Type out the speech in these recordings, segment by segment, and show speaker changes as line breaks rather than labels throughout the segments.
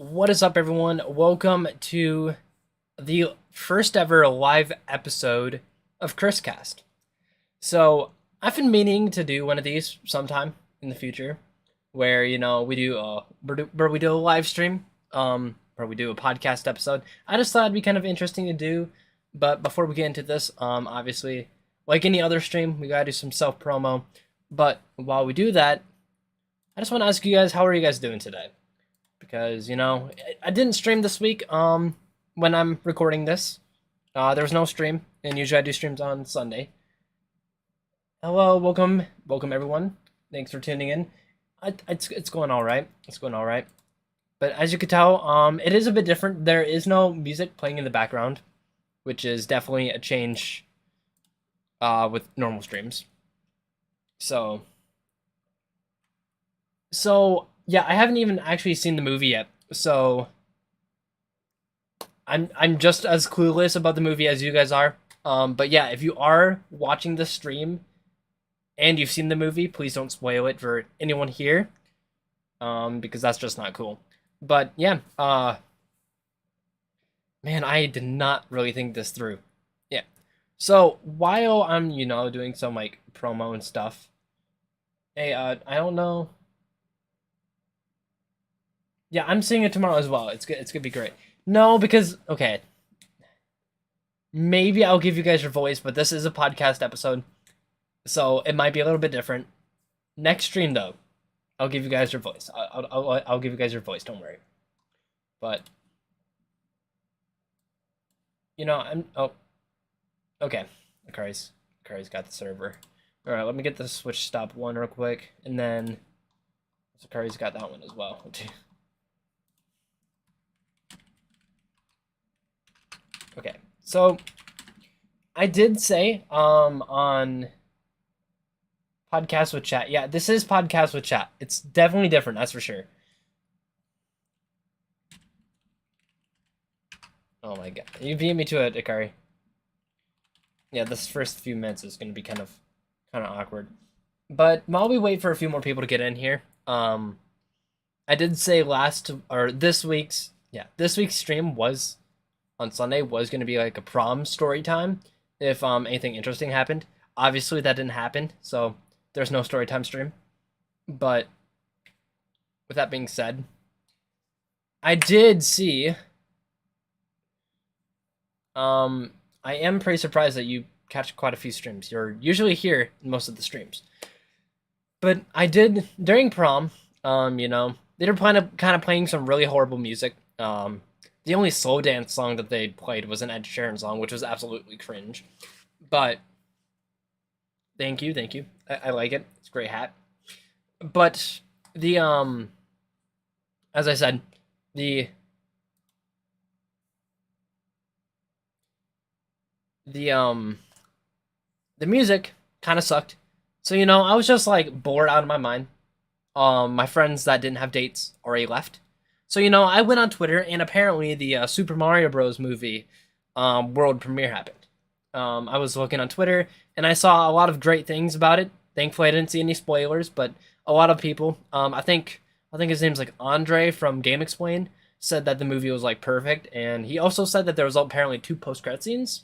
What is up, everyone? Welcome to the first ever live episode of ChrisCast. So, I've been meaning to do one of these sometime in the future, where we do a live stream, where we do a podcast episode. I just thought it'd be kind of interesting to do, but before we get into this, obviously, like any other stream, we gotta do some self promo. But while we do that, I just want to ask you guys, how are you guys doing today? Because I didn't stream this week. When I'm recording this, there was no stream, and usually I do streams on Sunday. Hello, welcome everyone. Thanks for tuning in. It's going all right. It's going all right. But as you can tell, it is a bit different. There is no music playing in the background, which is definitely a change with normal streams. So yeah, I haven't even actually seen the movie yet. So I'm just as clueless about the movie as you guys are. But yeah, if you are watching the stream and you've seen the movie, please don't spoil it for anyone here. Because that's just not cool. But yeah, man, I did not really think this through. Yeah. So while I'm, doing some like promo and stuff, hey, I don't know. Yeah, I'm seeing it tomorrow as well. It's good. It's gonna be great. No, because okay, maybe I'll give you guys your voice, but this is a podcast episode, so it might be a little bit different. Next stream though, I'll give you guys your voice. I'll give you guys your voice. Don't worry. But I'm okay. Akari's got the server. All right, let me get the switch stop one real quick, and then Akari's got that one as well. Okay, so I did say on podcast with chat. Yeah, this is podcast with chat. It's definitely different, that's for sure. Oh my god, you beat me to it, Ikari. Yeah, this first few minutes is gonna be kind of awkward. But while we wait for a few more people to get in here, I did say this week's stream was on Sunday was going to be like a prom story time if anything interesting happened. Obviously that didn't happen, so there's no story time stream. But with that being said, I did see I am pretty surprised that you catch quite a few streams. You're usually here in most of the streams. But I did during prom, they were kind of playing some really horrible music. The only slow dance song that they played was an Ed Sheeran song, which was absolutely cringe. But thank you. I like it. It's a great hat. But the as I said, the music kind of sucked. So I was just like bored out of my mind. My friends that didn't have dates already left. So I went on Twitter, and apparently the Super Mario Bros. Movie world premiere happened. I was looking on Twitter, and I saw a lot of great things about it. Thankfully, I didn't see any spoilers, but a lot of people, I think his name's like Andre from Game Explain, said that the movie was like perfect, and he also said that there was apparently 2 post-credit scenes.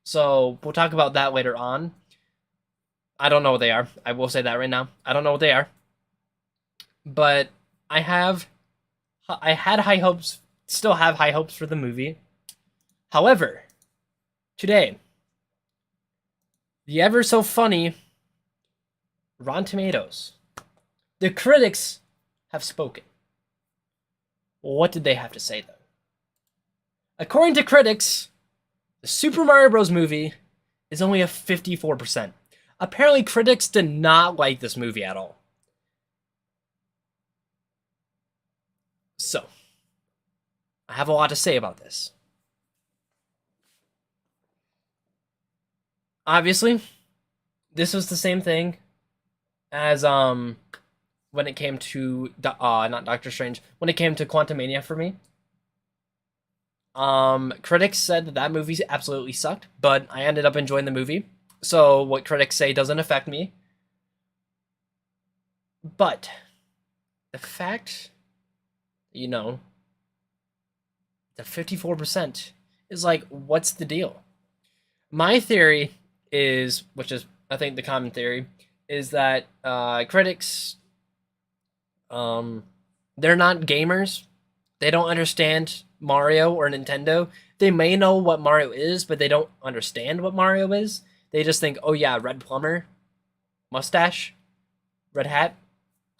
So we'll talk about that later on. I don't know what they are. I will say that right now. I don't know what they are. But I had high hopes, still have high hopes for the movie. However, today, the ever so funny Rotten Tomatoes, the critics have spoken. What did they have to say, though? According to critics, the Super Mario Bros. Movie is only a 54%. Apparently, critics did not like this movie at all. So, I have a lot to say about this. Obviously, this was the same thing as when it came to not Doctor Strange, when it came to Quantumania for me. Critics said that movie absolutely sucked, but I ended up enjoying the movie. So what critics say doesn't affect me. But the fact, to 54% is like, what's the deal? My theory is, which is I think the common theory, is that critics, um, they're not gamers. They don't understand Mario or Nintendo. They may know what Mario is, but they don't understand what Mario is. They just think, oh yeah, red plumber, mustache, red hat,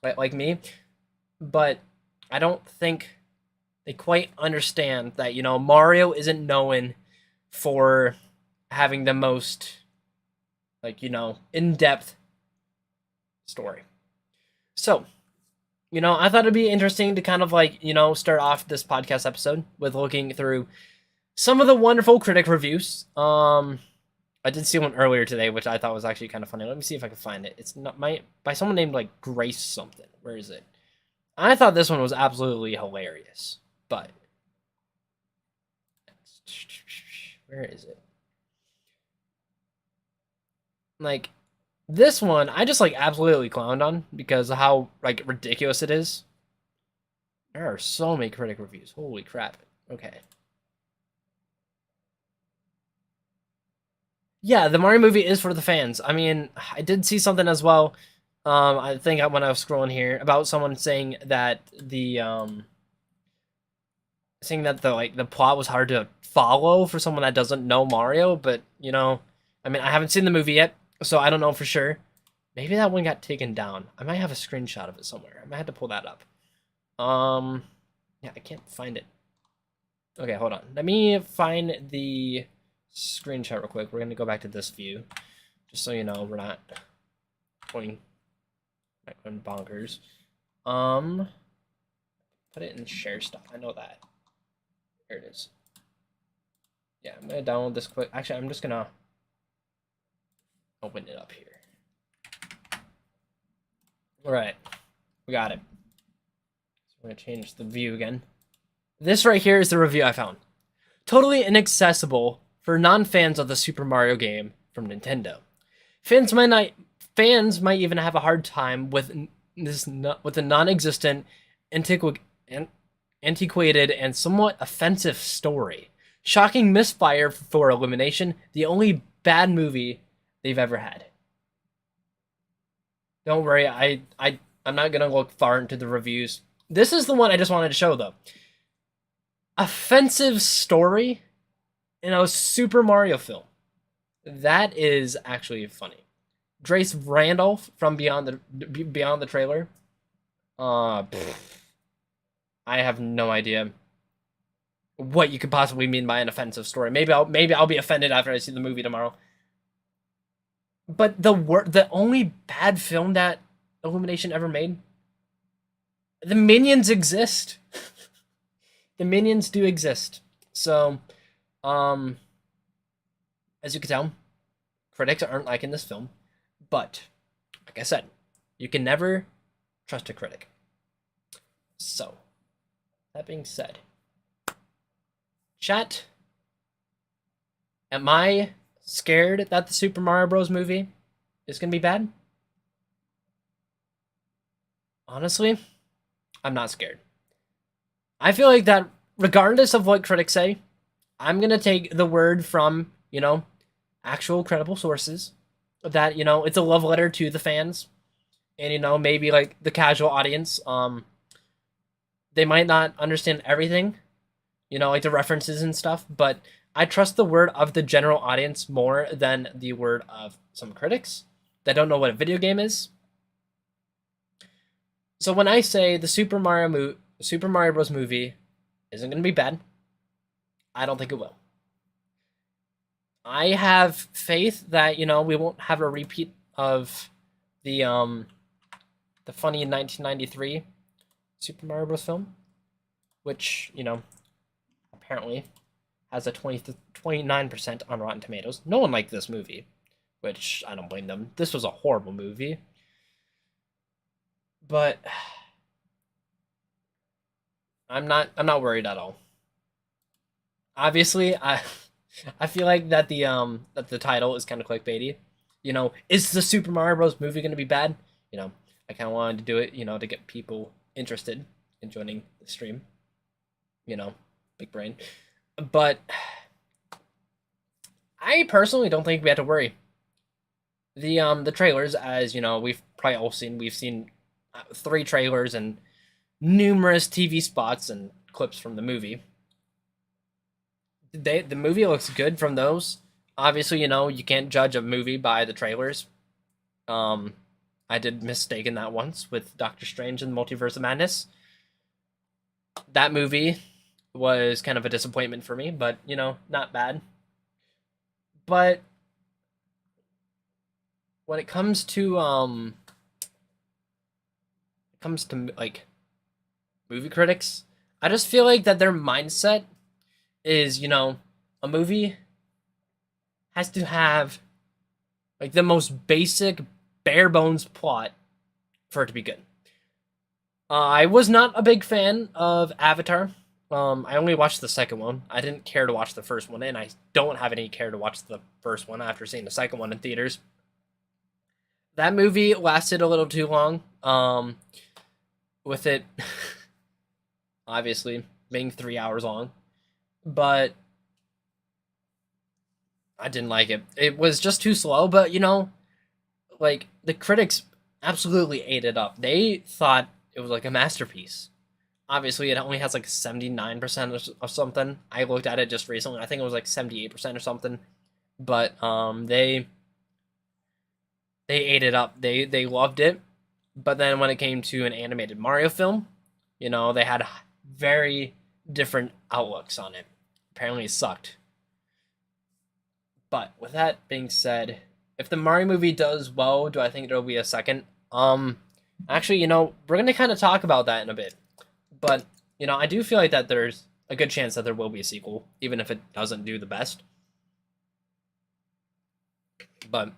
like me. But I don't think they quite understand that, Mario isn't known for having the most, like, in-depth story. So, I thought it'd be interesting to kind of like, start off this podcast episode with looking through some of the wonderful critic reviews. I did see one earlier today, which I thought was actually kind of funny. Let me see if I can find it. It's not by someone named like Grace something. Where is it? I thought this one was absolutely hilarious, but where is it? Like, this one, I just like absolutely clowned on because of how like ridiculous it is. There are so many critic reviews. Holy crap. Okay. Yeah, the Mario movie is for the fans. I mean, I did see something as well. I think when I was scrolling here about someone saying that the plot was hard to follow for someone that doesn't know Mario, but I mean, I haven't seen the movie yet, so I don't know for sure. Maybe that one got taken down. I might have a screenshot of it somewhere. I might have to pull that up. Yeah, I can't find it. Okay, hold on. Let me find the screenshot real quick. We're gonna go back to this view, just so you know we're not going bonkers. Put it in share stuff. I know that. Here it is. Yeah, I'm gonna download this quick. Actually, I'm just gonna open it up here. All right, we got it. So we're gonna change the view again. This right here is the review I found. Totally inaccessible for non-fans of the Super Mario game from Nintendo. Fans might even have a hard time with the non-existent, antiquated, and somewhat offensive story. Shocking misfire for Illumination, the only bad movie they've ever had. Don't worry, I'm not gonna look far into the reviews. This is the one I just wanted to show though. Offensive story in a Super Mario film. That is actually funny. Drace Randolph from Beyond the Trailer. I have no idea what you could possibly mean by an offensive story. Maybe I'll be offended after I see the movie tomorrow. But the only bad film that Illumination ever made, the Minions exist. The Minions do exist. So, as you can tell, critics aren't liking this film. But, like I said, you can never trust a critic. So, that being said, chat, am I scared that the Super Mario Bros. Movie is going to be bad? Honestly, I'm not scared. I feel like that regardless of what critics say, I'm going to take the word from, actual credible sources that, it's a love letter to the fans and, maybe like the casual audience. They might not understand everything, like the references and stuff, but I trust the word of the general audience more than the word of some critics that don't know what a video game is. So when I say the Super Mario Bros. Movie isn't going to be bad, I don't think it will. I have faith that we won't have a repeat of the funny 1993 Super Mario Bros. Film, which apparently has a 29% on Rotten Tomatoes. No one liked this movie, which I don't blame them. This was a horrible movie. But I'm not worried at all. Obviously, I feel like that the title is kind of clickbaity. Is the Super Mario Bros. Movie going to be bad? I kind of wanted to do it, to get people interested in joining the stream. big brain. But I personally don't think we have to worry. The trailers, as you know, we've probably all seen. We've seen 3 trailers and numerous TV spots and clips from the movie. The movie looks good from those. Obviously, you know, you can't judge a movie by the trailers. Um, I did mistake in that once with Doctor Strange and the Multiverse of Madness. That movie was kind of a disappointment for me, but you know, not bad. But when it comes to like movie critics, I just feel like that their mindset is, you know, a movie has to have like the most basic bare bones plot for it to be good. I was not a big fan of Avatar. I only watched the second one. I didn't care to watch the first one, and I don't have any care to watch the first one after seeing the second one in theaters. That movie lasted a little too long. With it obviously being 3 hours long, but I didn't like it. It was just too slow. But you know, like the critics absolutely ate it up. They thought it was like a masterpiece. Obviously, it only has like 79% or something. I looked at it just recently. I think it was like 78% or something. But they ate it up. They loved it. But then when it came to an animated Mario film, you know, they had very different outlooks on it. Apparently, it sucked. But with that being said, if the Mario movie does well, do I think there'll be a second? Actually, you know, we're gonna kind of talk about that in a bit. But you know, I do feel like that there's a good chance that there will be a sequel, even if it doesn't do the best. But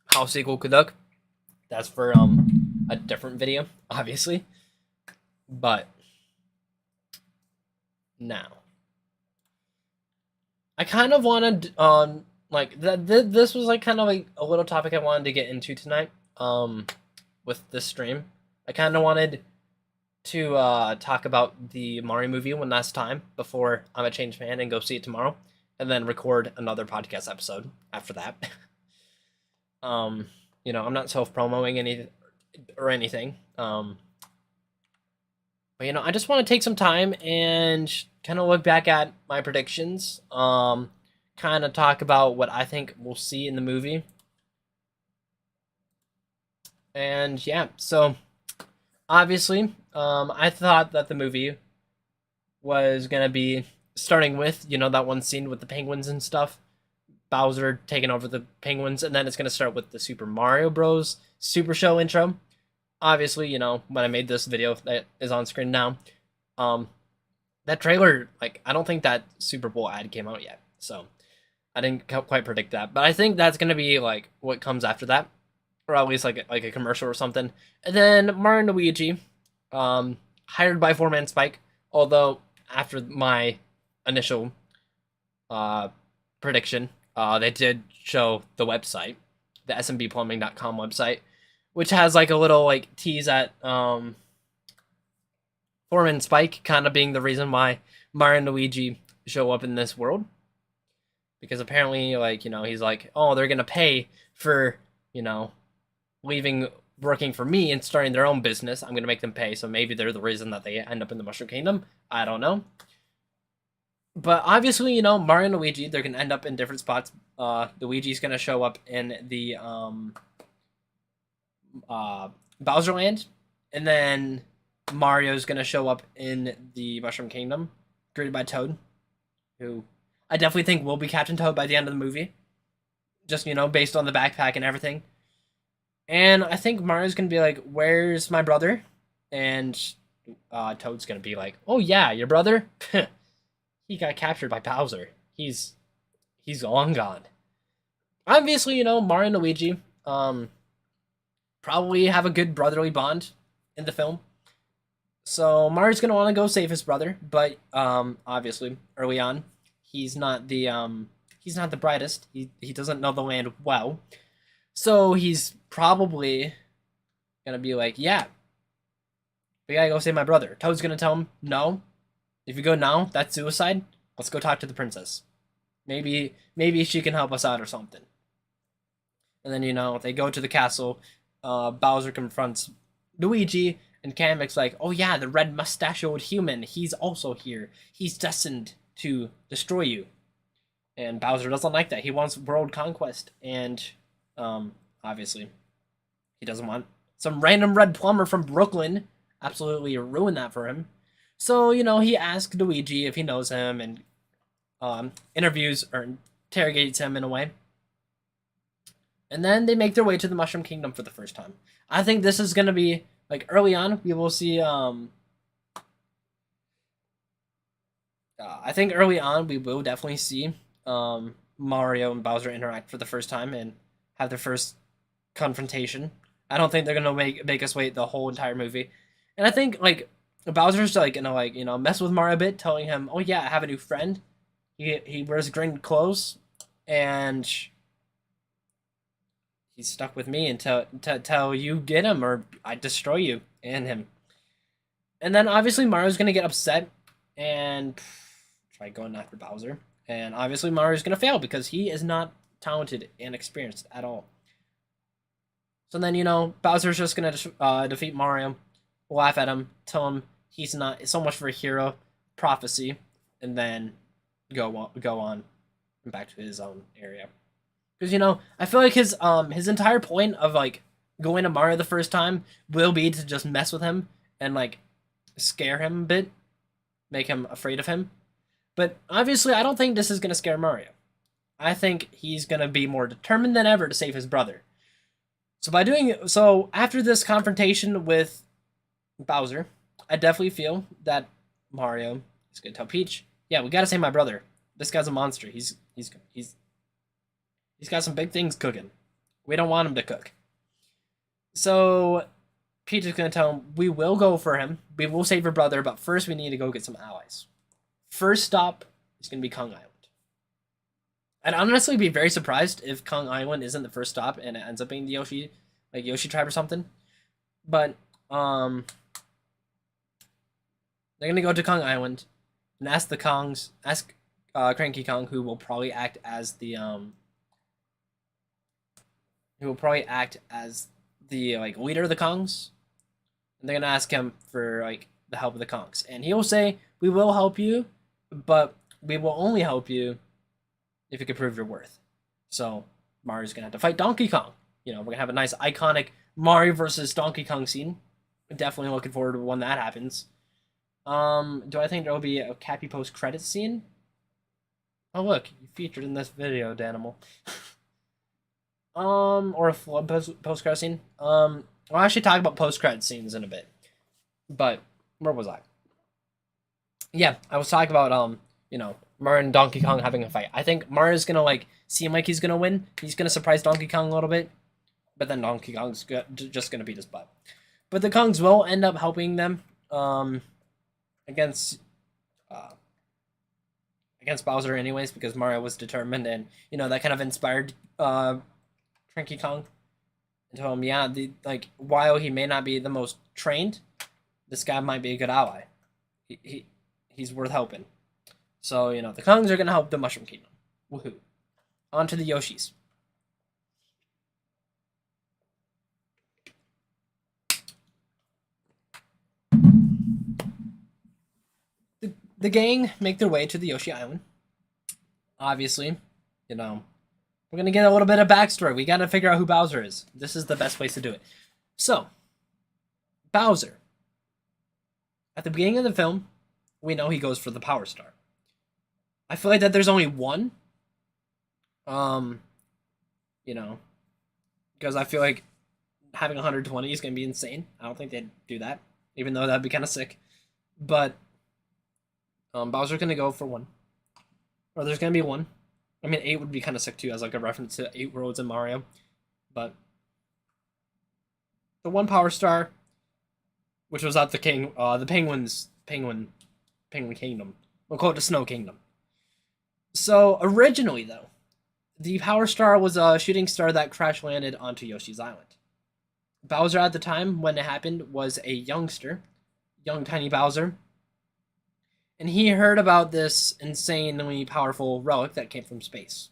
how a sequel could look, that's for a different video, obviously. But now, I kind of wanted like this was like kind of like a little topic I wanted to get into tonight. With this stream, I kind of wanted to talk about the Mario movie one last time before I'm a changed fan and go see it tomorrow, and then record another podcast episode after that. You know, I'm not self promoting anything. But you know, I just want to take some time and kind of look back at my predictions. Kind of talk about what I think we'll see in the movie. And yeah, so obviously, I thought that the movie was gonna be starting with, you know, that one scene with the penguins and stuff, Bowser taking over the penguins, and then it's gonna start with the Super Mario Bros. Super Show intro. Obviously, you know, when I made this video that is on screen now, um, that trailer, like, I don't think that Super Bowl ad came out yet, so I didn't quite predict that. But I think that's gonna be like what comes after that, or at least like a commercial or something. And then Mario and Luigi, hired by Foreman Spike. Although after my initial prediction, they did show the website, the smbplumbing.com website, which has like a little like tease at Foreman Spike kind of being the reason why Mario and Luigi show up in this world. Because apparently, like, you know, he's like, oh, they're gonna pay for, you know, leaving working for me and starting their own business. I'm gonna make them pay, so maybe they're the reason that they end up in the Mushroom Kingdom. I don't know. But obviously, you know, Mario and Luigi, they're gonna end up in different spots. Luigi's gonna show up in the Bowser Land, and then Mario's gonna show up in the Mushroom Kingdom, greeted by Toad, who I definitely think will be Captain Toad by the end of the movie. Just, you know, based on the backpack and everything. And I think Mario's gonna be like, "Where's my brother?" And Toad's gonna be like, "Oh yeah, your brother? He got captured by Bowser. He's long gone." Obviously, you know, Mario and Luigi probably have a good brotherly bond in the film. So Mario's gonna want to go save his brother, but obviously early on, he's not the brightest. He doesn't know the land well, so he's probably gonna be like, "Yeah, we gotta go save my brother." Toad's gonna tell him no, If you go now, that's suicide. Let's go talk to the princess. Maybe she can help us out or something. And then they go to the castle. Bowser confronts Luigi, and Kamek's like, "Oh yeah, the red mustachioed human. He's also here. He's destined to destroy you." And Bowser doesn't like that. He wants world conquest, and obviously, he doesn't want some random red plumber from Brooklyn absolutely ruin that for him. So he asks Luigi if he knows him, and interviews or interrogates him in a way. And then they make their way to the Mushroom Kingdom for the first time. I think this is gonna be like early on. We will see. I think early on we will definitely see Mario and Bowser interact for the first time and have their first confrontation. I don't think they're gonna make us wait the whole entire movie. And I think like Bowser's like gonna mess with Mario a bit, telling him, "Oh yeah, I have a new friend. He wears green clothes, and he's stuck with me until you get him or I destroy you and him." And then obviously Mario's gonna get upset and try going after Bowser. And obviously Mario's gonna fail because he is not talented and experienced at all. So then Bowser's just gonna defeat Mario, laugh at him, tell him he's not so much for a hero, prophecy, and then go on and back to his own area. Because I feel like his entire point of like going to Mario the first time will be to just mess with him and like scare him a bit, make him afraid of him. But obviously, I don't think this is gonna scare Mario. I think he's gonna be more determined than ever to save his brother. So after this confrontation with Bowser, I definitely feel that Mario is gonna tell Peach, "Yeah, we gotta save my brother. This guy's a monster. He's got some big things cooking. We don't want him to cook." So Peach is gonna tell him, "We will go for him. We will save your brother, but first we need to go get some allies. First stop is gonna be Kong Island." I'd honestly be very surprised if Kong Island isn't the first stop and it ends up being the Yoshi tribe or something. But they're gonna go to Kong Island and ask Cranky Kong, who will probably act as the leader of the Kongs. And they're gonna ask him for like the help of the Kongs, and he will say, "We will help you, but we will only help you if you can prove your worth." So Mario's gonna have to fight Donkey Kong. We're gonna have a nice iconic Mario versus Donkey Kong scene. Definitely looking forward to when that happens. Do I think there will be a Cappy post-credit scene? Oh look, you featured in this video, Danimal. Or a flood post-credit scene. I'll actually talk about post-credit scenes in a bit. But where was I? Yeah, I was talking about Mario and Donkey Kong having a fight. I think Mario's gonna seem like he's gonna win. He's gonna surprise Donkey Kong a little bit, but then Donkey Kong's just gonna beat his butt. But the Kongs will end up helping them against Bowser anyways, because Mario was determined, and that kind of inspired Cranky Kong and told him, yeah, while he may not be the most trained, this guy might be a good ally. He's worth helping. So the Kongs are gonna help the Mushroom Kingdom. Woohoo! On to the Yoshis. The gang make their way to the Yoshi Island. Obviously, we're gonna get a little bit of backstory. We gotta figure out who Bowser is. This is the best place to do it. So, Bowser. At the beginning of the film, we know he goes for the Power Star. I feel like that there's only one. Because I feel like having 120 is gonna be insane. I don't think they'd do that, even though that'd be kind of sick. But Bowser's gonna go for one, or there's gonna be one. I mean, 8 would be kind of sick too, as like a reference to 8 Worlds in Mario. But the one Power Star, which was at the Penguin Kingdom. We'll call it the Snow Kingdom. So originally, though, the Power Star was a shooting star that crash landed onto Yoshi's Island. Bowser at the time when it happened was a youngster, young tiny Bowser. and he heard about this insanely powerful relic that came from space.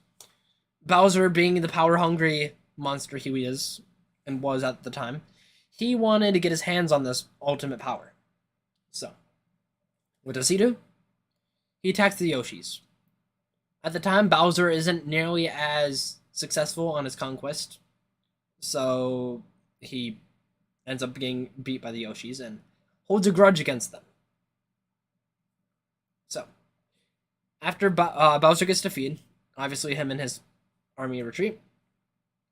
Bowser, being the power-hungry monster he is and was at the time, he wanted to get his hands on this ultimate power. So, what does he do? He attacks the Yoshis. At the time, Bowser isn't nearly as successful on his conquest, so he ends up getting beat by the Yoshis and holds a grudge against them. So, after Bowser gets defeated, obviously him and his army retreat,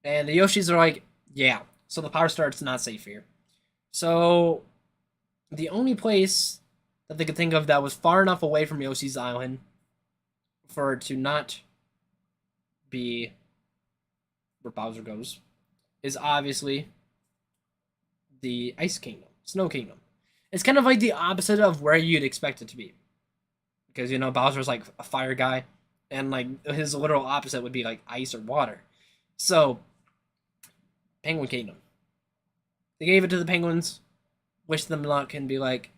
and the Yoshis are like, yeah, so the Power Star's not safe here. So, the only place that they could think of that was far enough away from Yoshi's Island for it to not be where Bowser goes is obviously the Ice Kingdom, Snow Kingdom. It's kind of like the opposite of where you'd expect it to be. Because, you know, Bowser's like a fire guy, and like his literal opposite would be like ice or water. So, Penguin Kingdom. They gave it to the penguins, wish them luck, and be like,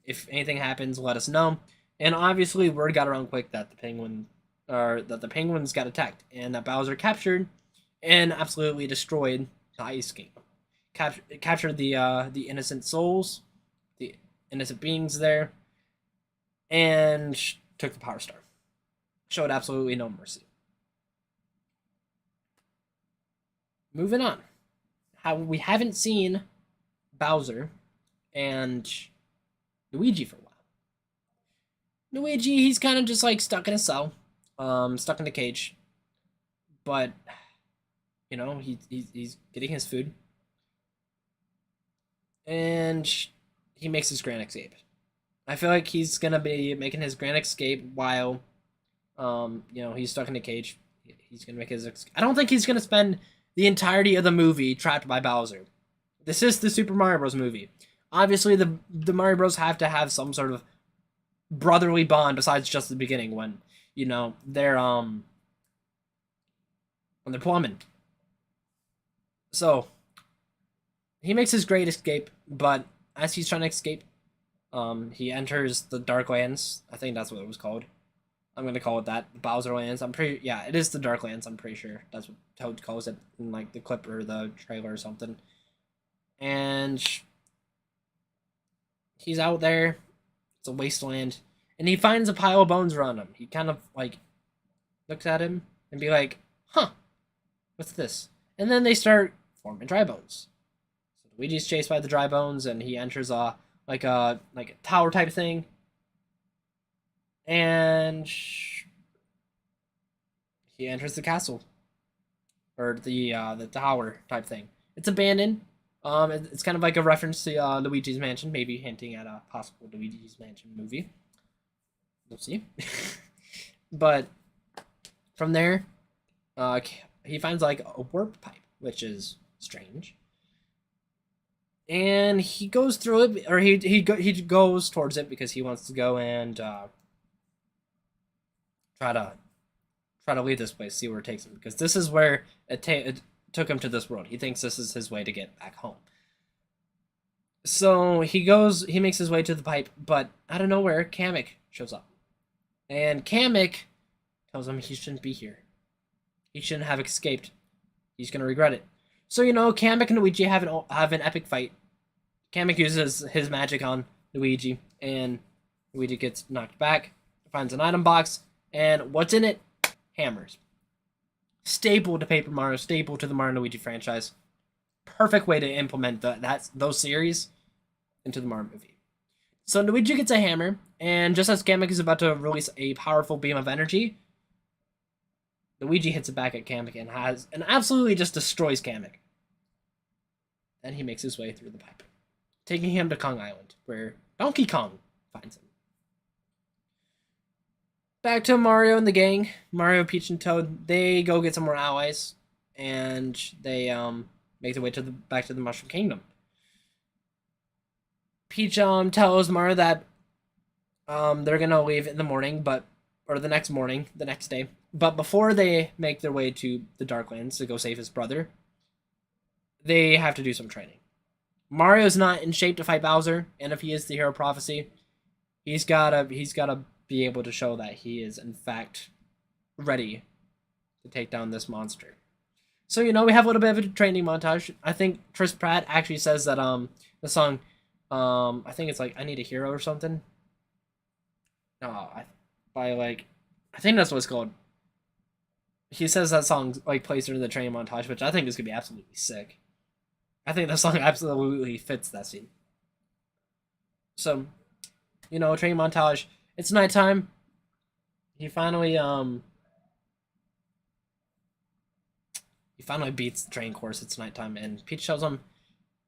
if anything happens, let us know. And obviously, word got around quick that the penguins got attacked, and that Bowser captured and absolutely destroyed the Ice Kingdom. Captured the innocent souls, the innocent beings there, and took the Power Star. Showed absolutely no mercy. Moving on. We haven't seen Bowser and Luigi for a while. Luigi, he's kind of just like stuck in a cell, stuck in a cage. But, you know, he's getting his food. And he makes his grand escape. I feel like he's going to be making his grand escape while, you know, he's stuck in a cage. He's going to make his... I don't think he's going to spend the entirety of the movie trapped by Bowser. This is the Super Mario Bros. Movie. Obviously, the Mario Bros. Have to have some sort of brotherly bond besides just the beginning when, you know, when they're plumbing. So, he makes his great escape, but as he's trying to escape, he enters the Darklands. I think that's what it was called. I'm gonna call it that. The Bowser Lands. Yeah, it is the Darklands, I'm pretty sure. That's what Toad calls it in like the clip or the trailer or something. And he's out there. It's a wasteland. And he finds a pile of bones around him. He kind of like looks at him and be like, huh, what's this? And then they start forming dry bones. So Luigi's chased by the dry bones and he enters like a tower type thing. And he enters the castle. Or the tower type thing. It's abandoned. It's kind of like a reference to Luigi's Mansion, maybe hinting at a possible Luigi's Mansion movie. We'll see. But from there, he finds like a warp pipe, which is strange. And he goes through it, or he goes towards it because he wants to go and try to leave this place, see where it takes him, because this is where it took him to this world. He thinks this is his way to get back home. So he makes his way to the pipe, but out of nowhere, Kamek shows up. And Kamek tells him he shouldn't be here. He shouldn't have escaped. He's going to regret it. So, you know, Kamek and Luigi have an epic fight. Kamek uses his magic on Luigi, and Luigi gets knocked back, finds an item box, and what's in it? Hammers. Staple to Paper Mario, staple to the Mario and Luigi franchise. Perfect way to implement those series into the Mario movie. So Luigi gets a hammer, and just as Kamek is about to release a powerful beam of energy, Luigi hits it back at Kamek and absolutely just destroys Kamek. Then he makes his way through the pipe, taking him to Kong Island, where Donkey Kong finds him. Back to Mario and the gang. Mario, Peach, and Toad, they go get some more allies, and they make their way back to the Mushroom Kingdom. Peach tells Mario that they're gonna leave in the morning, or the next morning, the next day. But before they make their way to the Darklands to go save his brother, they have to do some training. Mario's not in shape to fight Bowser, and if he is the hero of prophecy, He's gotta be able to show that he is in fact ready to take down this monster. So we have a little bit of a training montage. I think Chris Pratt actually says that the song, I think it's like I Need a Hero or something. No, by like I think that's what it's called. He says that song like plays during the training montage, which I think is gonna be absolutely sick. I think that song absolutely fits that scene. So, training montage. It's nighttime. He finally beats the training course. It's nighttime, and Peach tells him,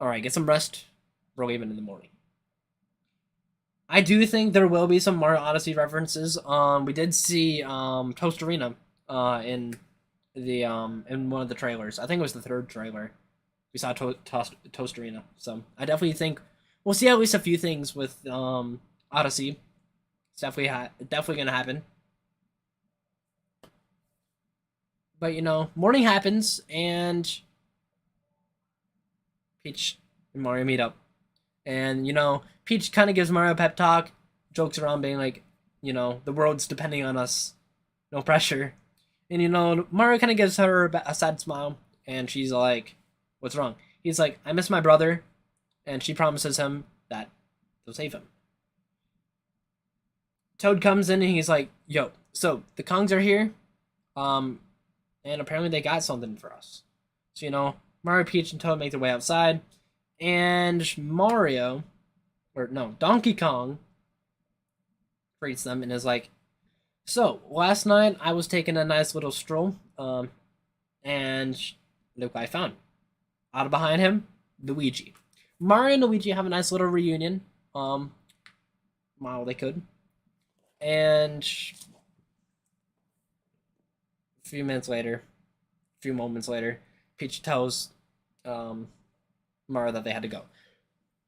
"All right, get some rest. We're leaving in the morning." I do think there will be some Mario Odyssey references. We did see Toast Arena in the in one of the trailers. I think it was the third trailer. We saw Toast Arena. So I definitely think we'll see at least a few things with Odyssey. It's definitely gonna happen. But morning happens and Peach and Mario meet up. And Peach kind of gives Mario a pep talk, jokes around being like, the world's depending on us, no pressure. And Mario kind of gives her a sad smile, and she's like, "What's wrong?" He's like, "I miss my brother," and she promises him that they'll save him. Toad comes in and he's like, "Yo, so the Kongs are here, and apparently they got something for us." So Mario, Peach, and Toad make their way outside, and Donkey Kong greets them and is like, "So last night I was taking a nice little stroll, and look what I found. Out of behind him, Luigi. Mario and Luigi have a nice little reunion, while they could, and a few moments later, Peach tells Mario that they had to go.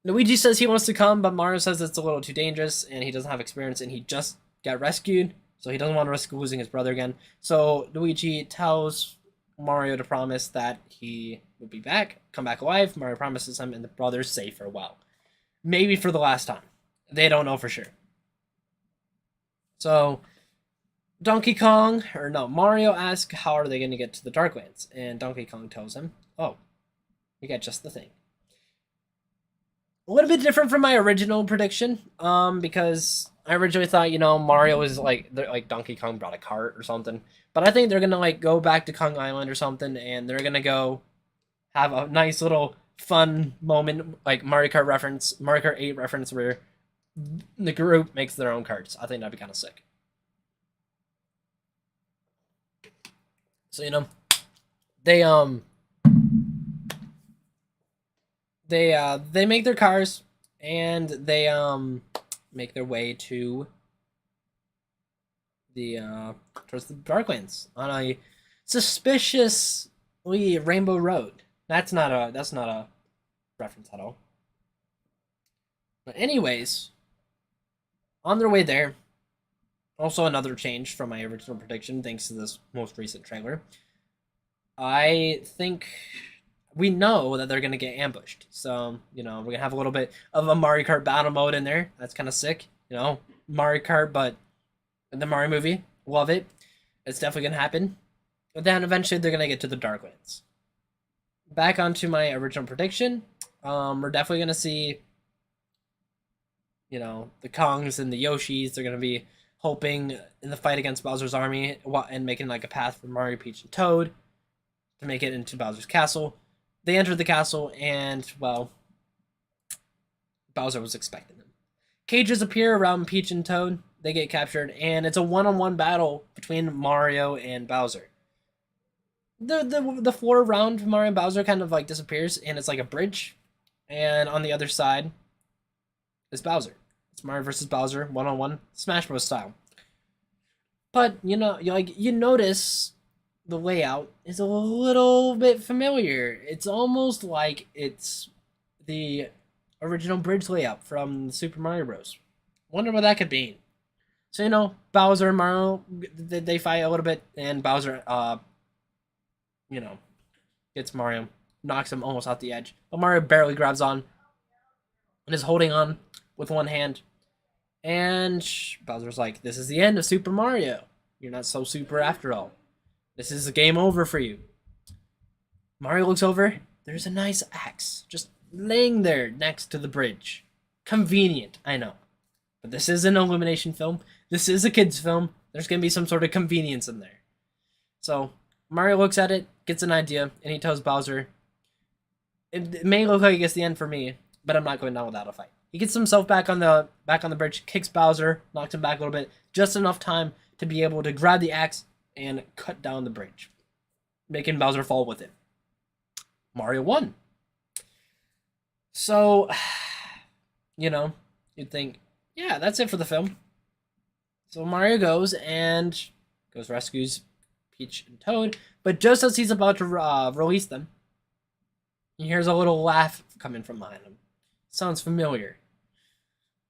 Luigi says he wants to come, but Mario says it's a little too dangerous and he doesn't have experience and he just got rescued, so he doesn't want to risk losing his brother again. So Luigi tells Mario to promise that he will be back, come back alive. Mario promises him, and the brothers say farewell. Maybe for the last time. They don't know for sure. So Mario asks how are they going to get to the Darklands, and Donkey Kong tells him, "Oh, we got just the thing." A little bit different from my original prediction, because I originally thought, Mario was like Donkey Kong brought a cart or something, but I think they're gonna go back to Kong Island or something, and they're gonna go have a nice little fun moment, like Mario Kart 8 reference, where the group makes their own carts. I think that'd be kind of sick. So they they make their cars and they make their way to the towards the Darklands on a suspiciously rainbow road. That's not a reference at all. But anyways, on their way there, also another change from my original prediction thanks to this most recent trailer. I think we know that they're gonna get ambushed. So, we're gonna have a little bit of a Mario Kart battle mode in there. That's kind of sick. Mario Kart, but the Mario movie. Love it. It's definitely gonna happen. But then eventually they're gonna get to the Darklands. Back onto my original prediction. We're definitely gonna see, the Kongs and the Yoshis. They're gonna be hoping in the fight against Bowser's army and making like a path for Mario, Peach, and Toad to make it into Bowser's castle. They enter the castle, and, well, Bowser was expecting them. Cages appear around Peach and Toad. They get captured, and it's a one-on-one battle between Mario and Bowser. The floor around Mario and Bowser kind of, like, disappears, and it's like a bridge. And on the other side is Bowser. It's Mario versus Bowser, one-on-one, Smash Bros. Style. But, you notice the layout is a little bit familiar. It's almost like it's the original bridge layout from Super Mario Bros. Wonder what that could be. So, Bowser and Mario, they fight a little bit, and Bowser, gets Mario, knocks him almost off the edge. But Mario barely grabs on and is holding on with one hand. And Bowser's like, this is the end of Super Mario. You're not so super after all. This is a game over for you. Mario looks over. There's a nice axe just laying there next to the bridge. Convenient, I know. But this is an illumination film. This is a kid's film. There's going to be some sort of convenience in there. So Mario looks at it, gets an idea, and he tells Bowser, it may look like it's the end for me, but I'm not going down without a fight. He gets himself back on the bridge, kicks Bowser, knocks him back a little bit, just enough time to be able to grab the axe and cut down the bridge, making Bowser fall with it. Mario won. So, you know, you'd think, yeah, that's it for the film. So Mario goes rescues Peach and Toad, but just as he's about to release them, he hears a little laugh coming from behind him. Sounds familiar.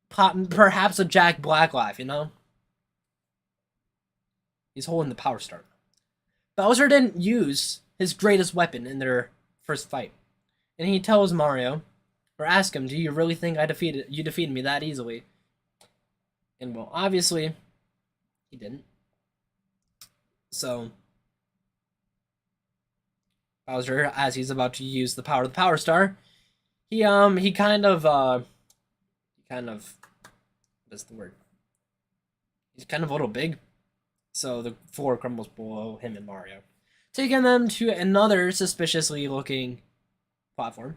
Perhaps a Jack Black laugh, you know? He's holding the Power Star. Bowser didn't use his greatest weapon in their first fight. And he tells Mario, or asks him, do you really think you defeated me that easily? And well, obviously, he didn't. So, Bowser, as he's about to use the power of the Power Star, he kind of, what's the word? He's kind of a little big, so the floor crumbles below him and Mario, taking them to another suspiciously looking platform.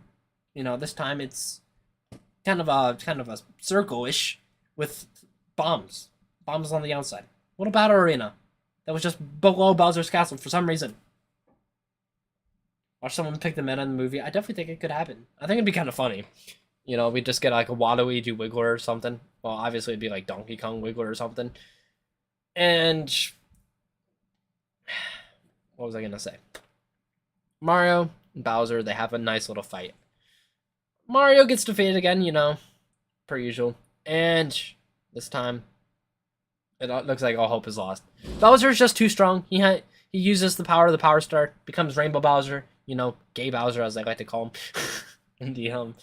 You know, this time it's kind of a circle-ish with bombs on the outside. What about arena that was just below Bowser's castle for some reason? Watch someone pick the meta in the movie. I definitely think it could happen. I think it'd be kind of funny. You know, we just get like a Waluigi Wiggler or something. Well, obviously it'd be like Donkey Kong Wiggler or something. And what was I gonna say? Mario and Bowser, they have a nice little fight. Mario gets defeated again, you know, per usual. And this time, it looks like all hope is lost. Bowser's just too strong. He uses the power of the Power Star, becomes Rainbow Bowser, you know, Gay Bowser as I like to call him,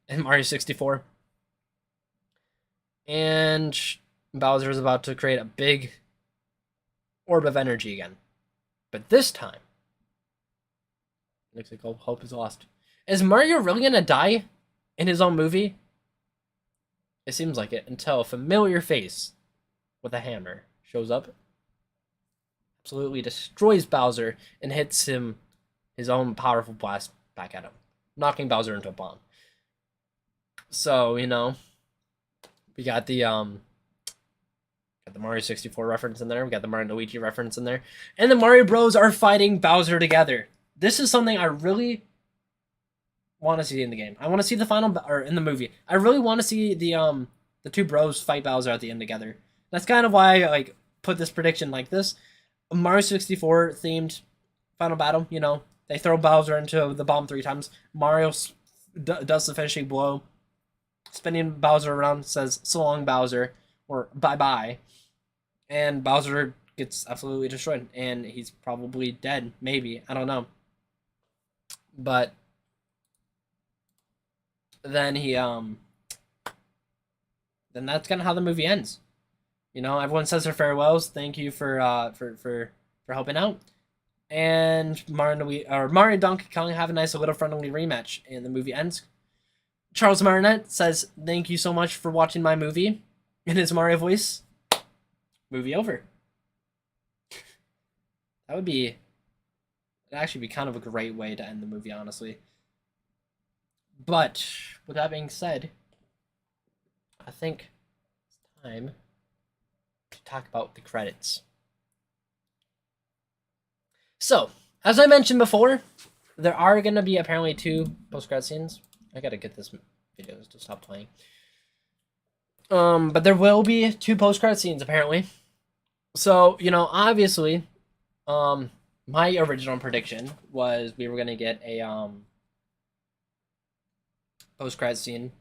in Mario 64. And Bowser is about to create a big orb of energy again. But this time, looks like all hope is lost. Is Mario really gonna die in his own movie? It seems like it, until a familiar face with a hammer shows up, absolutely destroys Bowser, and hits him his own powerful blast back at him, knocking Bowser into a bomb. So, you know, we got the Mario 64 reference in there, we got the Mario and Luigi reference in there, and the Mario Bros are fighting Bowser together. This is something I really want to see in the game. I want to see the final, or in the movie. I really want to see the two bros fight Bowser at the end together. That's kind of why I like put this prediction like this. A Mario 64 themed final battle. You know, they throw Bowser into the bomb 3 times. Mario does the finishing blow, spinning Bowser around, says "So long, Bowser," or "Bye bye," and Bowser gets absolutely destroyed, and he's probably dead. Maybe, I don't know, but then then that's kind of how the movie ends. You know, everyone says their farewells. Thank you for helping out. And Mario and Donkey Kong have a nice little friendly rematch, and the movie ends. Charles Martinet says, "Thank you so much for watching my movie," in his Mario voice. Movie over. It'd actually be kind of a great way to end the movie, honestly. But with that being said, I think it's time to talk about the credits. So, as I mentioned before, there are going to be apparently 2 post-credit scenes. I gotta get this video to stop playing. But there will be 2 post-credit scenes apparently. So, you know, obviously, my original prediction was we were gonna get a post-credit scene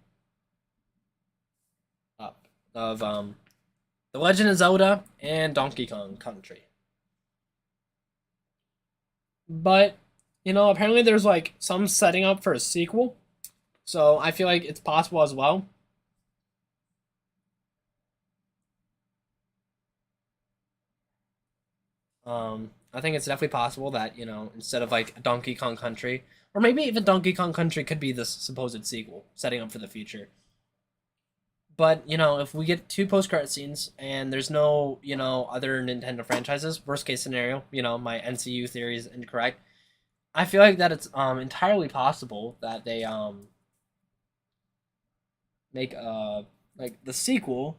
of The Legend of Zelda and Donkey Kong Country. But, you know, apparently there's like some setting up for a sequel. So I feel like it's possible as well. I think it's definitely possible that, instead of like Donkey Kong Country, or maybe even Donkey Kong Country could be this supposed sequel, setting up for the future. But, if we get two post-credit scenes and there's no, other Nintendo franchises, worst case scenario, my NCU theory is incorrect. I feel like that it's entirely possible that they make like the sequel.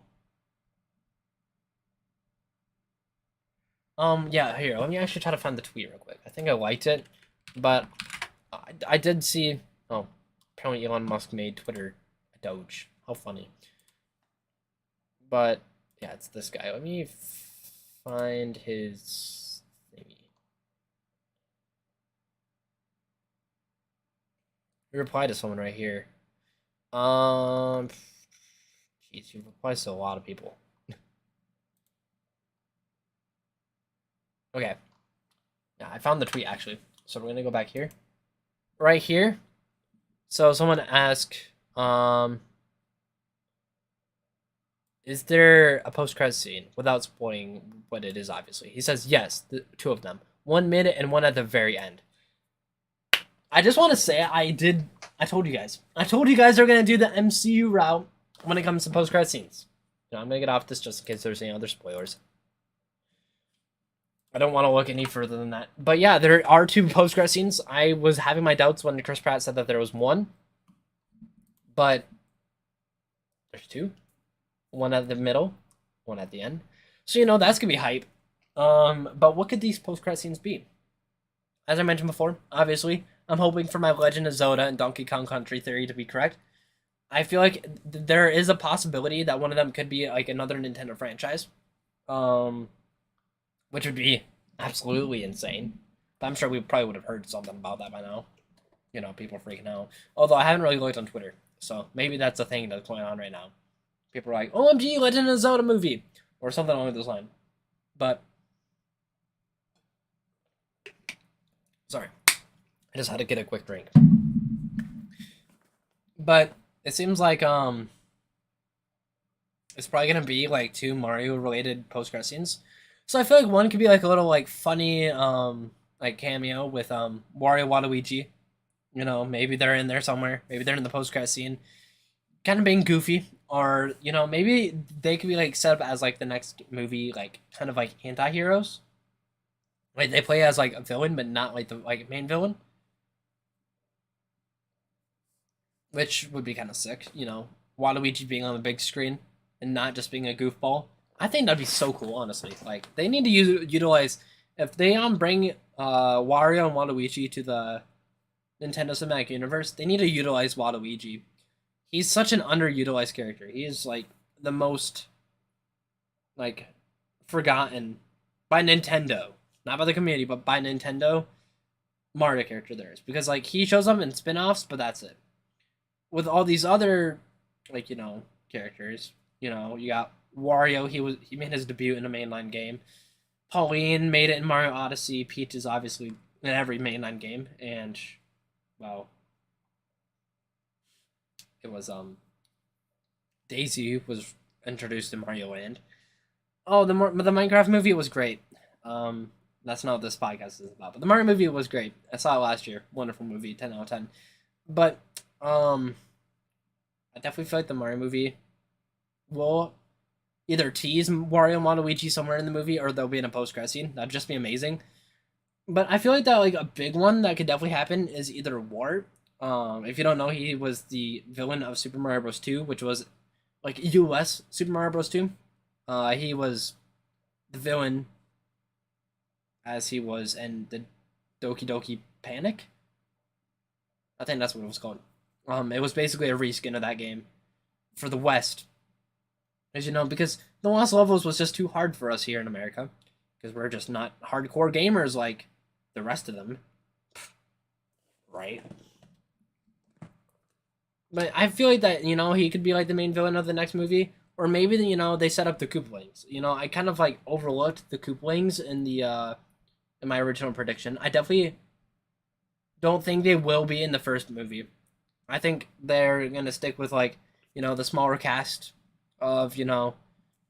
Yeah, here, let me actually try to find the tweet real quick. I think I liked it, but I did see. Oh, apparently Elon Musk made Twitter a Doge. How funny. But yeah, it's this guy. Let me find his thingy. He replied to someone right here. Jeez, he replies to a lot of people. Okay. Yeah, I found the tweet actually. So we're gonna go back here. Right here. So someone asked, is there a post-credit scene without spoiling what it is? Obviously, he says yes. The two of them, one mid and one at the very end. I just want to say I told you guys. I told you guys they're gonna do the MCU route when it comes to post-credit scenes. I'm gonna get off this just in case there's any other spoilers. I don't want to look any further than that. But yeah, there are two post-credit scenes. I was having my doubts when Chris Pratt said that there was one, but there's two. One at the middle, one at the end. So that's gonna be hype. But what could these post-credit scenes be? As I mentioned before, obviously, I'm hoping for my Legend of Zelda and Donkey Kong Country theory to be correct. I feel like there is a possibility that one of them could be like another Nintendo franchise, which would be absolutely insane. But I'm sure we probably would have heard something about that by now. People freaking out. Although I haven't really looked on Twitter, so maybe that's a thing that's going on right now. People are like, OMG, Legend of Zelda movie, or something along those lines. But sorry, I just had to get a quick drink. But it seems like it's probably gonna be like two Mario related post-credit scenes. So I feel like one could be like a little like funny like cameo with Wario Waluigi. Maybe they're in there somewhere. Maybe they're in the post-credit scene, kind of being goofy, or maybe they could be like set up as like the next movie, like kind of like anti-heroes. Like they play as like a villain, but not like the like main villain, which would be kind of sick. Waluigi being on the big screen and not just being a goofball. I think that'd be so cool, honestly. Like they need to utilize if they bring Wario and Waluigi to the Nintendo Cinematic Universe. They need to utilize Waluigi. He's such an underutilized character. He is like the most like forgotten by Nintendo, not by the community, but by Nintendo Mario character there is, because like he shows up in spin-offs, but that's it. With all these other like characters, you got Wario. He made his debut in a mainline game. Pauline made it in Mario Odyssey. Peach is obviously in every mainline game, and well, it was Daisy was introduced in Mario Land. Oh, the Minecraft movie was great. That's not what this podcast is about, but the Mario movie was great. I saw it last year. Wonderful movie, 10 out of 10. But I definitely feel like the Mario movie will either tease Wario and Waluigi somewhere in the movie, or they'll be in a post-credit scene. That'd just be amazing. But I feel like that like a big one that could definitely happen is either Wart. If you don't know, he was the villain of Super Mario Bros. 2, which was like US Super Mario Bros. 2. He was the villain as he was in the Doki Doki Panic. I think that's what it was called. It was basically a reskin of that game for the West. As you know, because the Lost Levels was just too hard for us here in America. Because we're just not hardcore gamers like the rest of them. Right? But I feel like that, he could be like the main villain of the next movie. Or maybe, they set up the Koopalings. I kind of like overlooked the Koopalings in the in my original prediction. I definitely don't think they will be in the first movie. I think they're gonna stick with like, the smaller cast of, the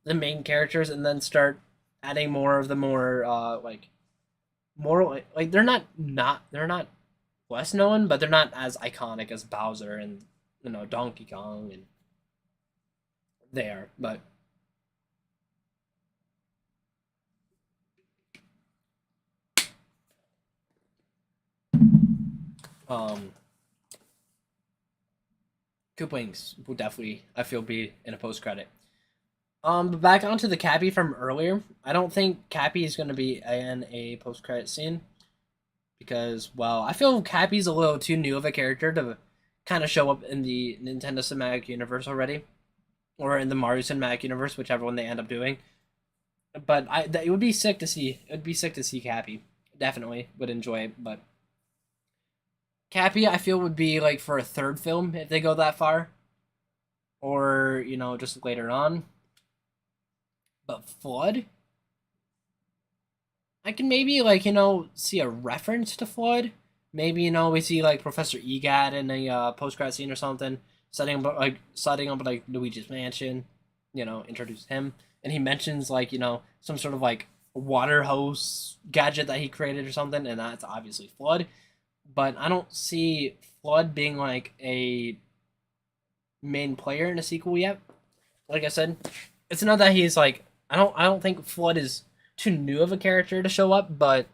main characters, and then start adding more of the more like more like they're not less known, but they're not as iconic as Bowser and Donkey Kong and they are. But um, Coop Wings will definitely I feel be in a post credit. But back onto the Cappy from earlier. I don't think Cappy is going to be in a post credit scene because, well, I feel Cappy's a little too new of a character to kind of show up in the Nintendo Cinematic Universe already, or in the Mario Cinematic Universe, whichever one they end up doing. But it would be sick to see. It would be sick to see Cappy. Definitely would enjoy it. But Cappy, I feel would be like for a third film if they go that far, or just later on. But Flood, I can maybe like see a reference to Flood. Maybe we see like Professor Egad in a post credit scene or something, setting up like Luigi's Mansion. Introduce him, and he mentions like some sort of like water hose gadget that he created or something, and that's obviously Flood. But I don't see Flood being like a main player in a sequel yet. Like I said, it's not that he's like I don't think Flood is too new of a character to show up, but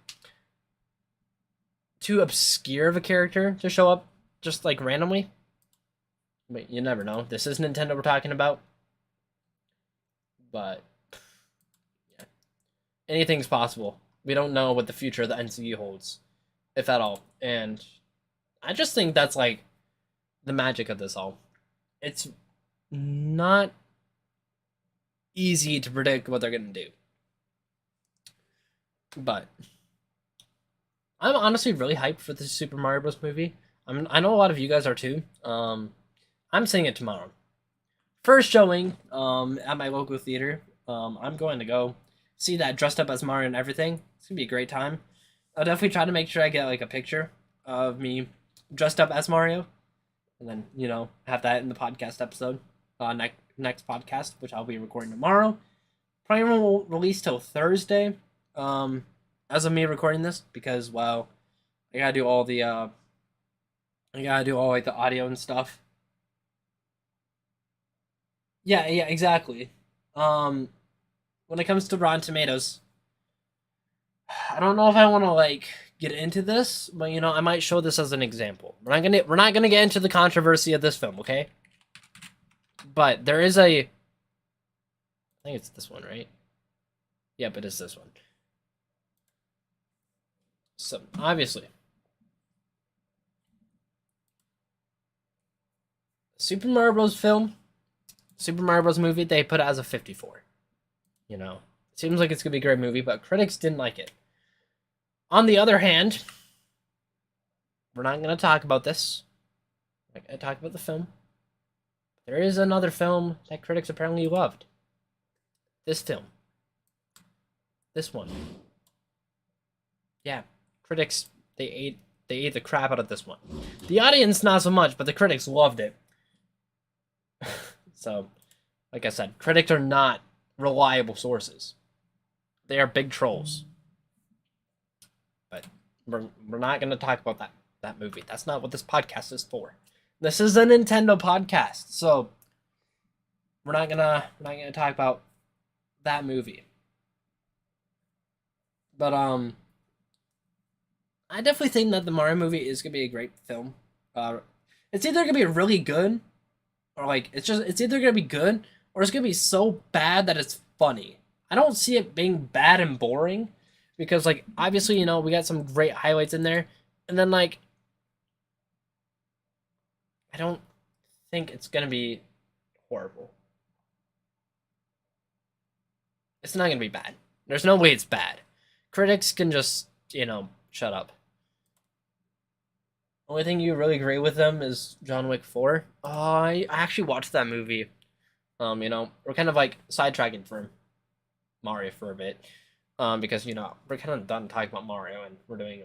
too obscure of a character to show up just like randomly. But you never know. This is Nintendo we're talking about. But yeah. Anything's possible. We don't know what the future of the NCU holds, if at all. And I just think that's like the magic of this all. It's not easy to predict what they're going to do. But I'm honestly really hyped for the Super Mario Bros. Movie. I know a lot of you guys are too. I'm seeing it tomorrow. First showing at my local theater. I'm going to go see that dressed up as Mario and everything. It's gonna be a great time. I'll definitely try to make sure I get like a picture of me dressed up as Mario, and then have that in the podcast episode, next podcast, which I'll be recording tomorrow. Probably won't release till Thursday. As of me recording this, because well, I gotta do all the like the audio and stuff. Yeah, exactly. Um, when it comes to Rotten Tomatoes, I don't know if I want to like get into this, but I might show this as an example. We're not gonna get into the controversy of this film, okay? But there is I think it's this one, right? Yep, it is this one. So obviously, Super Mario Bros. Film, Super Mario Bros. Movie, they put it as a 54. It seems like it's gonna be a great movie, but critics didn't like it. On the other hand, we're not gonna talk about this. We're not gonna talk about the film. There is another film that critics apparently loved. This film. This one. Yeah, critics they ate the crap out of this one. The audience not so much, but the critics loved it. So, like I said, critics are not reliable sources. They are big trolls. But we're not going to talk about that movie. That's not what this podcast is for. This is a Nintendo podcast, so we're not gonna talk about that movie. But I definitely think that the Mario movie is gonna be a great film. It's either gonna be really good, or like it's either gonna be good or it's gonna be so bad that it's funny. I don't see it being bad and boring, because like obviously we got some great highlights in there, and then like I don't think it's gonna be horrible. It's not gonna be bad. There's no way it's bad. Critics can just shut up. Only thing you really agree with them is John Wick 4. I actually watched that movie. We're kind of like sidetracking from Mario for a bit. Because we're kind of done talking about Mario and we're doing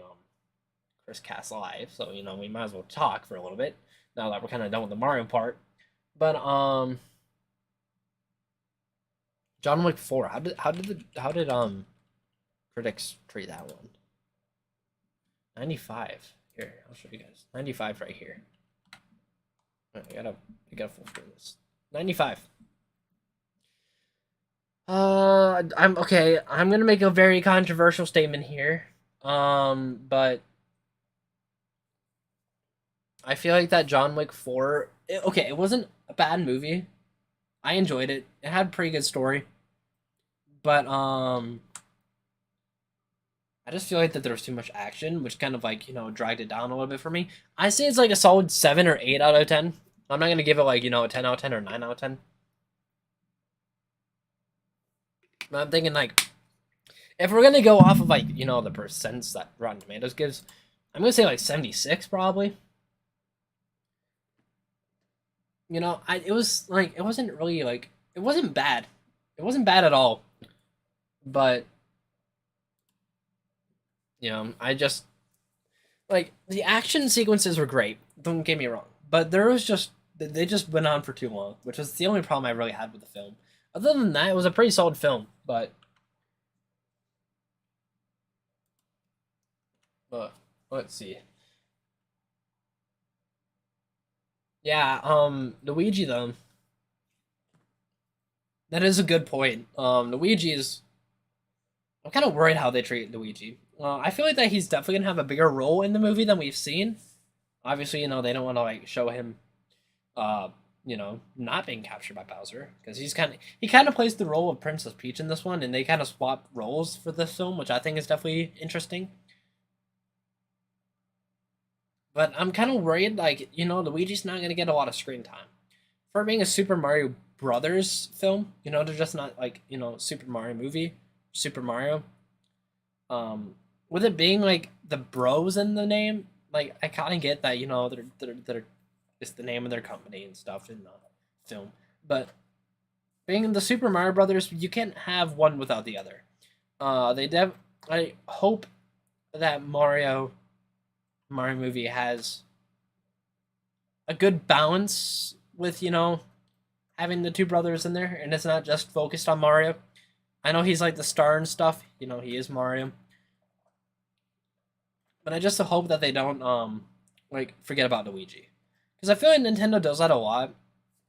ChrisCast live, so we might as well talk for a little bit now that we're kind of done with the Mario part. But John Wick 4. How did critics treat that one? 95. Here, I'll show you guys. 95 right here. I gotta full screen this. 95. I'm okay. I'm gonna make a very controversial statement here. But I feel like that John Wick 4. Okay, it wasn't a bad movie. I enjoyed it. It had a pretty good story. But I just feel like that there was too much action, which kind of like, dragged it down a little bit for me. I say it's like a solid 7 or 8 out of 10. I'm not gonna give it like, a 10 out of 10 or 9 out of 10. But I'm thinking like, if we're gonna go off of like, the percents that Rotten Tomatoes gives, I'm gonna say like 76 probably. It was like, it wasn't really like, it wasn't bad. It wasn't bad at all. But I just like the action sequences were great. Don't get me wrong, but there was just they just went on for too long, which was the only problem I really had with the film. Other than that, it was a pretty solid film. But let's see. Yeah, Luigi though. That is a good point. Luigi is. I'm kind of worried how they treat Luigi. I feel like that he's definitely gonna have a bigger role in the movie than we've seen. Obviously, they don't want to like show him, uh, not being captured by Bowser because he kind of plays the role of Princess Peach in this one, and they kind of swap roles for this film, which I think is definitely interesting. But I'm kind of worried, like Luigi's not gonna get a lot of screen time for being a Super Mario Brothers film. They're just not like Super Mario movie, Super Mario. With it being like the bros in the name, like I kind of get that they're it's the name of their company and stuff in the film, but being the Super Mario Brothers, you can't have one without the other. I hope that Mario movie has a good balance with having the two brothers in there, and it's not just focused on Mario. I know he's like the star and stuff. He is Mario. But I just hope that they don't like forget about Luigi, because I feel like Nintendo does that a lot,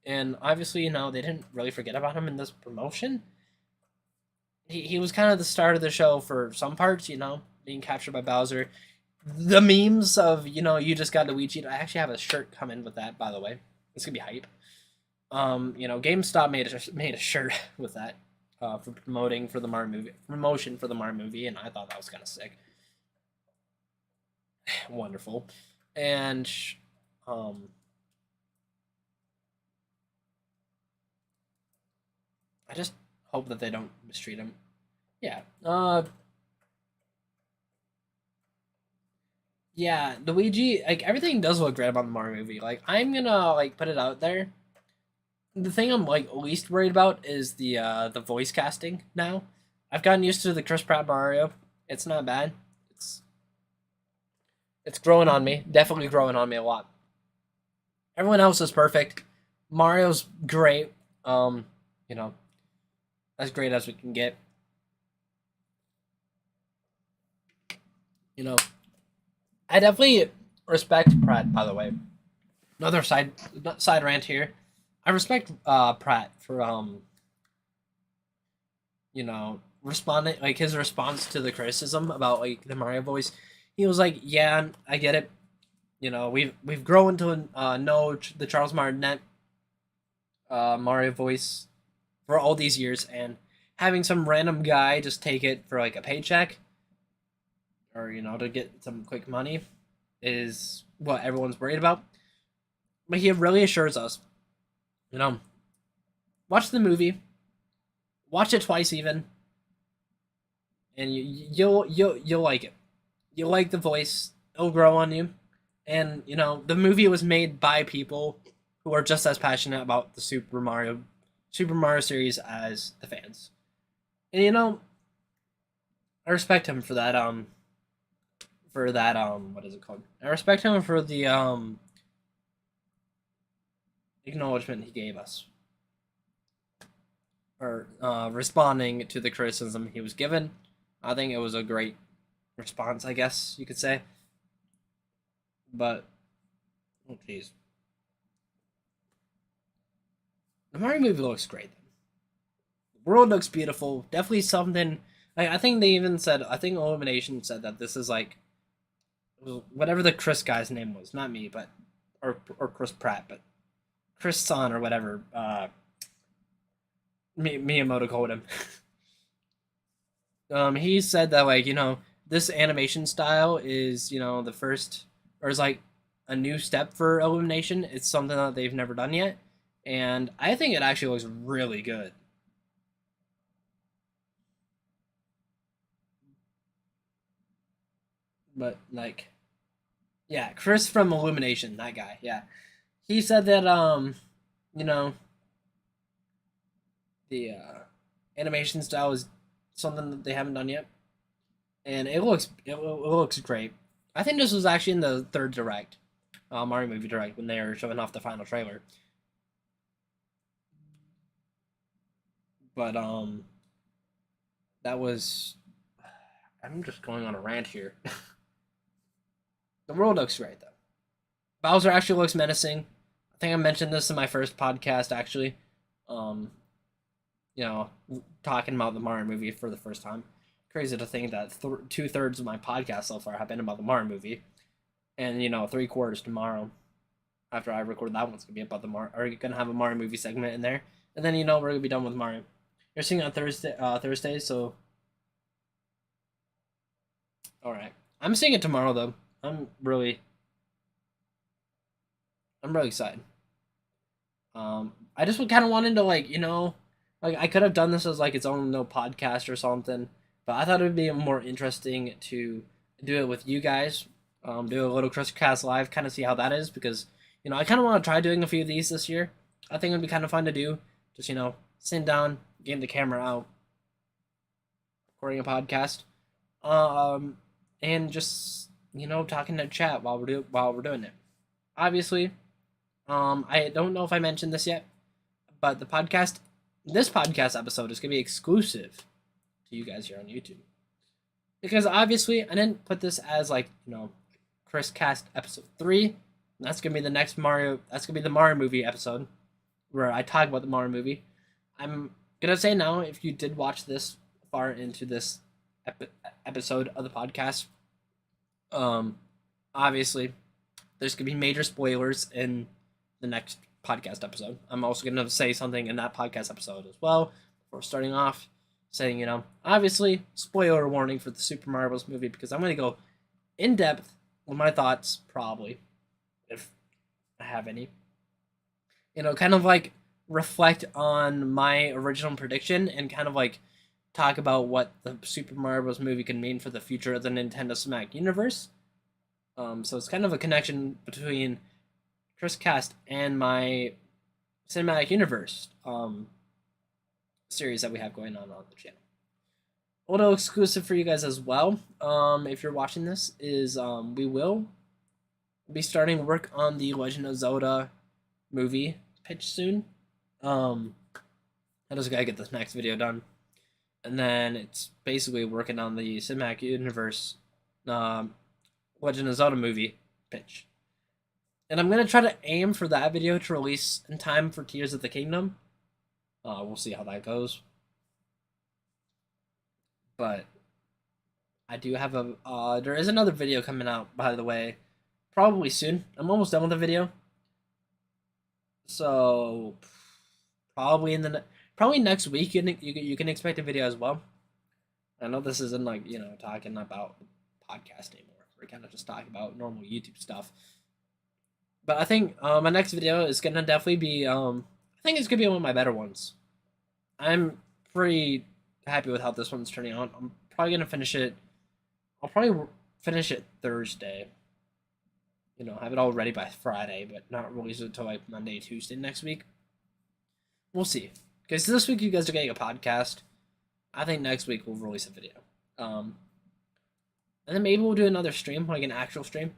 and obviously they didn't really forget about him in this promotion. He was kind of the start of the show for some parts, being captured by Bowser. The memes of you just got Luigi. I actually have a shirt coming with that, by the way. It's gonna be hype. GameStop made a shirt with that for promoting for the Mario movie, promotion for the Mario movie, and I thought that was kind of sick. Wonderful. And um I just hope that they don't mistreat him. Yeah. Yeah, Luigi, like everything does look great about the Mario movie. Like I'm gonna like put it out there. The thing I'm like least worried about is the voice casting now. I've gotten used to the Chris Pratt Mario. It's not bad. It's growing on me. Definitely growing on me a lot. Everyone else is perfect. Mario's great. You know, as great as we can get. You know, I definitely respect Pratt. By the way, another side rant here. I respect Pratt for responding, like his response to the criticism about like the Mario voice. He was like, "Yeah, I get it. We've grown to know the Charles Martinet Mario voice for all these years, and having some random guy just take it for like a paycheck, or to get some quick money, is what everyone's worried about." But he really assures us, you know, watch the movie, watch it twice even, and you'll like it. You'll like the voice. It'll grow on you, and the movie was made by people who are just as passionate about the Super Mario series as the fans. And I respect him for that. What is it called? I respect him for the acknowledgement he gave us. or responding to the criticism he was given. I think it was a great response, I guess you could say. But oh jeez, the Mario movie looks great. The world looks beautiful. Definitely something. I think they even said. I think Illumination said that this is like whatever the Chris guy's name was, not me, but or Chris Pratt, but Chris Son or whatever. Miyamoto called him. He said that like this animation style is the first or is like a new step for Illumination. It's something that they've never done yet, and I think it actually looks really good. But like, yeah, Chris from Illumination, that guy, yeah, he said that you know, the animation style is something that they haven't done yet, and it looks great. I think this was actually in the third direct, Mario movie direct when they were showing off the final trailer. But that was. I'm just going on a rant here. The world looks great though. Bowser actually looks menacing. I think I mentioned this in my first podcast actually. Um, you know, talking about the Mario movie for the first time. Crazy to think that 2/3 of my podcast so far have been about the Mario movie, and 3/4 tomorrow after I record that one's gonna be about the Mario. Are you gonna have a Mario movie segment in there? And then we're gonna be done with Mario. You're seeing on Thursday, so all right. I'm seeing it tomorrow though. I'm really, I'm really excited. I just kind of wanted to like I could have done this as like its own no podcast or something, but I thought it would be more interesting to do it with you guys. Do a little ChrisCast live, kind of see how that is because I kind of want to try doing a few of these this year. I think it'd be kind of fun to do. Just sitting down, getting the camera out, recording a podcast, um, and just talking to chat while we're doing it. Obviously, I don't know if I mentioned this yet, but this podcast episode is gonna be exclusive to you guys here on YouTube because obviously I didn't put this as like Chris Cast episode 3. That's gonna be the next Mario. That's gonna be the Mario movie episode where I talk about the Mario movie. I'm gonna say now, if you did watch this far into this episode of the podcast, um, obviously there's gonna be major spoilers in the next podcast episode. I'm also gonna say something in that podcast episode as well before starting off, saying obviously spoiler warning for the Super Mario Bros. Movie because I'm gonna go in depth with my thoughts probably if I have any. Kind of like reflect on my original prediction and kind of like talk about what the Super Mario Bros. Movie can mean for the future of the Nintendo Smack universe. So it's kind of a connection between Chris Cast and my cinematic universe series that we have going on the channel. A little exclusive for you guys as well. If you're watching this, is we will be starting work on the Legend of Zelda movie pitch soon. I just gotta get this next video done, and then it's basically working on the cinematic universe Legend of Zelda movie pitch. And I'm gonna try to aim for that video to release in time for Tears of the Kingdom. We'll see how that goes. But I do have there is another video coming out, by the way, probably soon. I'm almost done with the video, so probably probably next week you can expect a video as well. I know this isn't like talking about podcast anymore. We're kind of just talking about normal YouTube stuff. But I think my next video is gonna definitely be I think it's gonna be one of my better ones. I'm pretty happy with how this one's turning out. I'm probably gonna finish it. I'll probably finish it Thursday. Have it all ready by Friday, but not release it until like Monday, Tuesday next week. We'll see. Because this week you guys are getting a podcast. I think next week we'll release a video. And then maybe we'll do another stream, like an actual stream.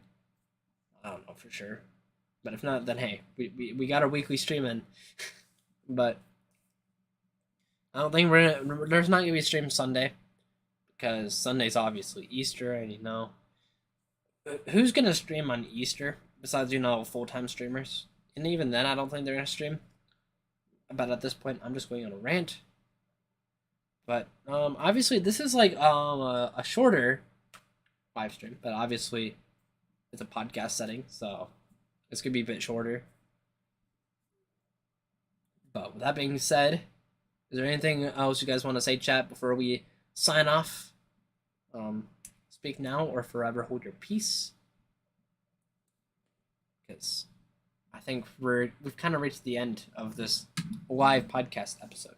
I don't know for sure. But if not, then hey, we got our weekly stream in. But I don't think there's not gonna be a stream Sunday because Sunday's obviously Easter, and who's gonna stream on Easter besides full time streamers? And even then, I don't think they're gonna stream. But at this point, I'm just going on a rant. But obviously, this is like a shorter live stream, but obviously, it's a podcast setting, so it's gonna be a bit shorter. But with that being said, is there anything else you guys want to say, chat, before we sign off? Speak now or forever hold your peace. Because I think we've kind of reached the end of this live podcast episode.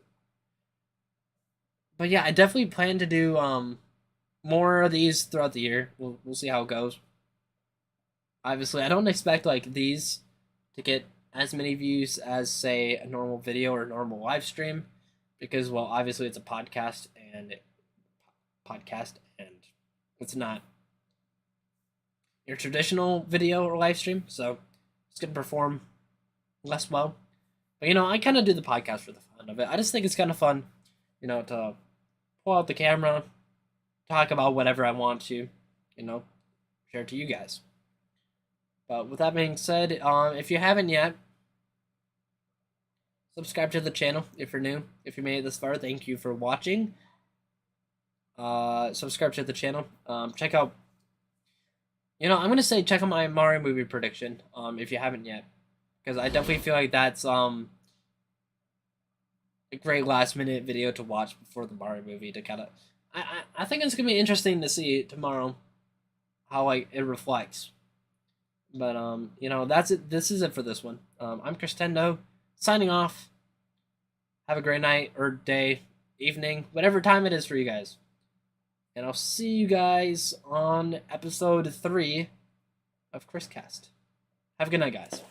But yeah, I definitely plan to do more of these throughout the year. We'll see how it goes. Obviously, I don't expect like these to get as many views as say a normal video or a normal live stream, because well, obviously it's a and it's not your traditional video or live stream, so it's gonna perform less well. But I kind of do the podcast for the fun of it. I just think it's kind of fun, to pull out the camera, talk about whatever I want to, share it to you guys. But with that being said, if you haven't yet, subscribe to the channel if you're new. If you made it this far, thank you for watching. Subscribe to the channel. Check out. I'm gonna say check out my Mario movie prediction. If you haven't yet, because I definitely feel like that's a great last minute video to watch before the Mario movie to kind of. I think it's gonna be interesting to see tomorrow how like it reflects. But that's it. This is it for this one. I'm ChrisTendo, signing off. Have a great night or day, evening, whatever time it is for you guys. And I'll see you guys on episode 3 of ChrisCast. Have a good night, guys.